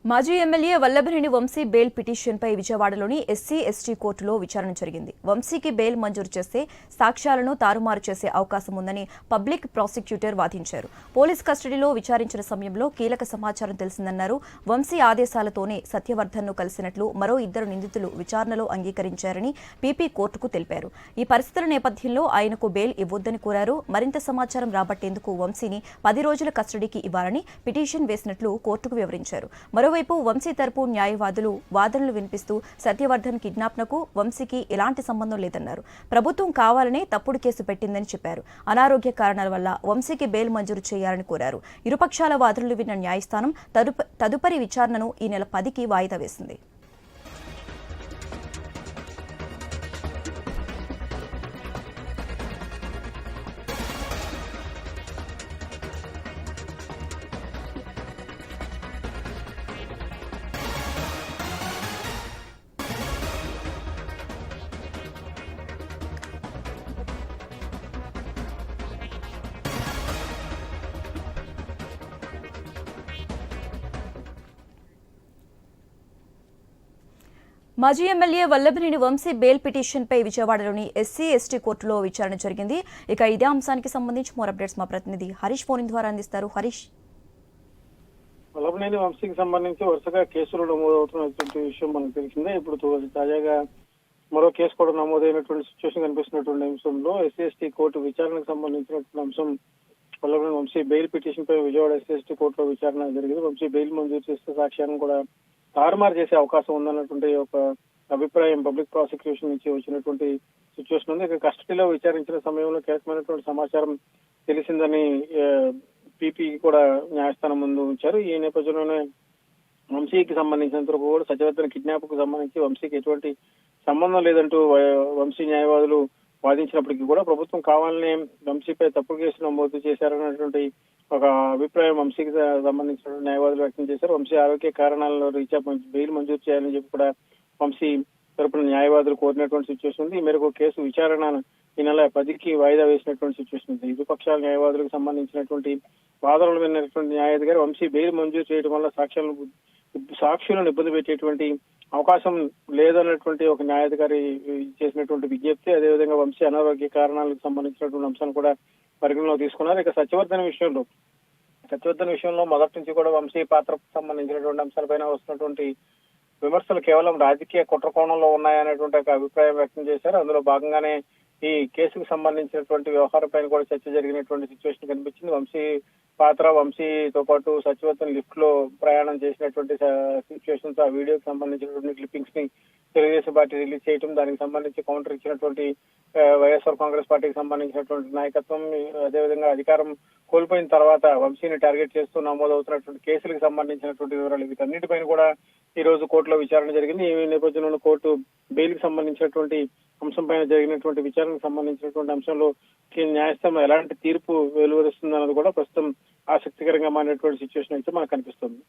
మాజీ MLA Vallabhaneni Vamsi bail పిటిషన్పై విజయవాడలోని ఎస్సీ ఎస్టీ కోర్టులో విచారణ జరిగింది. వంశీకి బెయిల్ మంజూరు చేస్తే సాక్ష్యాలను తారుమారు చేసే అవకాశం ఉందని పబ్లిక్ ప్రాసిక్యూటర్ వాదించారు. పోలీస్ కస్టడీలో విచారించిన సమయంలో కీలక సమాచారం తెలిసిందన్నారు. వంశీ ఆదేశాలతోనే సత్యవర్ధన్ను కలిసినట్లు మరో ఇద్దరు నిందితులు విచారణలో అంగీకరించారని పీపీ కోర్టుకు తెలిపారు. ఈ పరిస్థితుల నేపథ్యంలో ఆయనకు బెయిల్ ఇవ్వొద్దని కోరారు. మరింత సమాచారం రాబట్టేందుకు వంశీని 10 రోజుల కస్టడీకి ఇవ్వాలని పిటిషన్ వేసినట్లు కోర్టుకు వివరించారు. మరోవైపు వంశీ తరపు న్యాయవాదులు వాదనలు వినిపిస్తూ సత్యవర్ధన్ కిడ్నాప్నకు వంశీకి ఎలాంటి సంబంధం లేదన్నారు. ప్రభుత్వం కావాలనే తప్పుడు కేసు పెట్టిందని చెప్పారు. అనారోగ్య కారణాల వల్ల వంశీకి బెయిల్ మంజూరు చేయాలని కోరారు. ఇరుపక్షాల వాదనలు విన్న న్యాయస్థానం తదుపరి విచారణను ఈ నెల 10కి వాయిదా వేసింది. మాజీ ఎమ్మెల్యే వల్లభనేని వంశీ బెయిల్ పిటిషన్పై విజయవాడలోని ఎస్సీ ఎస్టీ కోర్టులో విచారణ జరిగింది. ఇక ఇదే అంశానికి సంబంధించి మోర్ అప్డేట్స్ మా ప్రతినిధి హరీష్ ఫోన్ ద్వారా అందిస్తారు. హరీష్, వల్లభనేని వంశీకి సంబంధించి వరుసగా కేసులు నమోదవుతున్నటువంటి విషయం మనకు తెలిసిందే. ఇప్పుడు తాజాగా మరో కేసు కూడా నమోదైనటువంటి సిచ్యువేషన్ కనిపిస్తున్నటువంటి అంశంలో ఎస్సీ ఎస్టీ కోర్టు విచారణకు సంబంధించినటువంటి అంశం వల్లభనేని వంశీ బెయిల్ పిటిషన్ పై విజయవాడ ఎస్సీ ఎస్టీ కోర్టులో విచారణ జరిగింది. వంశీ బెయిల్ మంజూరు చేస్తే సాక్ష్యాన్ని కూడా తారుమారు చేసే అవకాశం ఉందన్నటువంటి ఒక అభిప్రాయం పబ్లిక్ ప్రాసిక్యూషన్ నుంచి వచ్చినటువంటి సిచ్యువేషన్ ఉంది. ఇక కస్టడీలో విచారించిన సమయంలో కీలకమైనటువంటి సమాచారం తెలిసిందని పీపీ కూడా న్యాయస్థానం ముందు ఉంచారు. ఈ నేపథ్యంలోనే వంశీకి సంబంధించినంత వరకు కూడా సత్యవర్ధన్ కిడ్నాప్ కు సంబంధించి వంశీకి ఎటువంటి సంబంధం లేదంటూ వంశీ న్యాయవాదులు వాదించినప్పటికీ కూడా ప్రభుత్వం కావాలనే వంశీపై తప్పుడు కేసు నమోదు చేశారన్నటువంటి ఒక అభిప్రాయం వంశీకి సంబంధించిన న్యాయవాదులు వ్యక్తం చేశారు. వంశీ ఆరోగ్య కారణాలను రీత్యా బెయిల్ మంజూరు చేయాలని చెప్పి కూడా వంశీ తరపున న్యాయవాదులు కోరినటువంటి సిచ్యువేషన్ ఉంది. ఈ మేరకు కేసు విచారణ ఈ నెల 10కి వాయిదా వేసినటువంటి సిచ్యువేషన్ ఉంది. ఇరుపక్షాల న్యాయవాదులకు సంబంధించినటువంటి వాదనలు విన్నటువంటి న్యాయాధికారి వంశీ బెయిల్ మంజూరు చేయడం వల్ల సాక్షులను ఇబ్బంది పెట్టేటువంటి అవకాశం లేదన్నటువంటి ఒక న్యాయాధికారి చేసినటువంటి విజ్ఞప్తి. అదేవిధంగా వంశీ అనారోగ్య కారణాలకు సంబంధించినటువంటి అంశాన్ని కూడా పరిగణలోకి తీసుకున్నారు. ఇక సత్యవర్ధన్ విషయంలో మొదటి నుంచి కూడా వంశీ పాత్రకు సంబంధించినటువంటి అంశాలపైన వస్తున్నటువంటి విమర్శలు కేవలం రాజకీయ కుట్ర కోణంలో ఉన్నాయనేటువంటి ఒక అభిప్రాయం వ్యక్తం చేశారు. అందులో భాగంగానే ఈ కేసుకు సంబంధించినటువంటి వ్యవహారం పైన కూడా చర్చ జరిగినటువంటి సిచ్యువేషన్ కనిపించింది. వంశీతో పాటు సత్యవర్ధన్ లిఫ్ట్ లో ప్రయాణం చేసినటువంటి సిచ్యువేషన్ తో ఆ వీడియోకి సంబంధించినటువంటి క్లిప్పింగ్స్ ని తెలుగుదేశం పార్టీ రిలీజ్ చేయడం, దానికి సంబంధించి కౌంటర్ ఇచ్చినటువంటి వైఎస్ఆర్ కాంగ్రెస్ పార్టీకి సంబంధించినటువంటి నాయకత్వం, అదేవిధంగా అధికారం కోల్పోయిన తర్వాత వంశీని టార్గెట్ చేస్తూ నమోదవుతున్నటువంటి కేసులకు సంబంధించినటువంటి వివరాలు వీటన్నిటిపైన కూడా ఈ రోజు కోర్టులో విచారణ జరిగింది. ఈ నేపథ్యంలో కోర్టు బెయిల్ కి సంబంధించినటువంటి అంశం పైన జరిగినటువంటి విచారణకు సంబంధించినటువంటి అంశంలో న్యాయస్థానం ఎలాంటి తీర్పు వెలువరుస్తుందన్నది కూడా ప్రస్తుతం ఆసక్తికరంగా మారినటువంటి సిచ్యువేషన్ అయితే మనకు కనిపిస్తుంది.